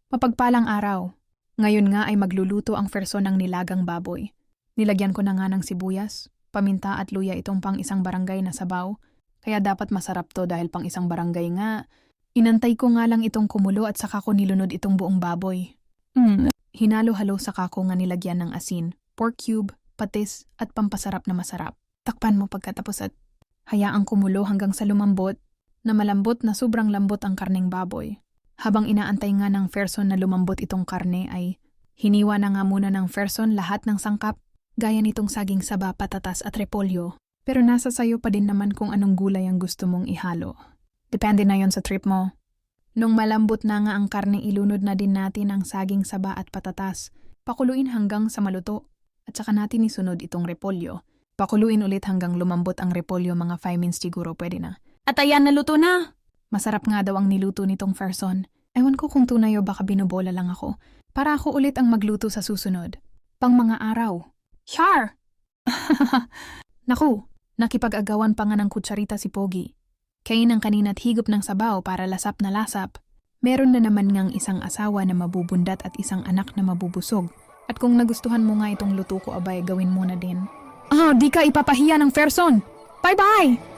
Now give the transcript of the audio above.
Mapagpalang araw. Ngayon nga ay magluluto ang verso ng nilagang baboy. Nilagyan ko na nga ng sibuyas, paminta at luya itong pang isang barangay na sabaw, kaya dapat masarap to dahil pang isang barangay nga. Inantay ko nga lang itong kumulo at saka ko nilunod itong buong baboy. Hinalo-halo saka ko nga nilagyan ng asin, pork cube, patis at pampasarap na masarap. Takpan mo pagkatapos at hayaang kumulo hanggang sa lumambot, na malambot na sobrang lambot ang karneng baboy. Habang inaantay nga ng person na lumambot itong karne ay hiniwa na nga muna ng person lahat ng sangkap, gaya nitong saging saba, patatas at repolyo. Pero nasa sayo pa din naman kung anong gulay ang gusto mong ihalo. Depende na yon sa trip mo. Nung malambot na nga ang karne, ilunod na din natin ang saging saba at patatas. Pakuluin hanggang sa maluto. At saka natin isunod itong repolyo. Pakuluin ulit hanggang lumambot ang repolyo, mga 5 minutes siguro pwede na. At ayan, naluto na! Masarap nga daw ang niluto nitong person. Ewan ko kung tunay o baka binubola lang ako. Para ako ulit ang magluto sa susunod. Pang mga araw. Char! Naku, nakipag-agawan pa nga ng kutsarita si Pogi. Kain ng kanina't higop ng sabaw para lasap na lasap. Meron na naman ngang isang asawa na mabubundat at isang anak na mabubusog. At kung nagustuhan mo nga itong luto ko, abay, gawin mo na din. Di ka ipapahiya ng person! Bye-bye!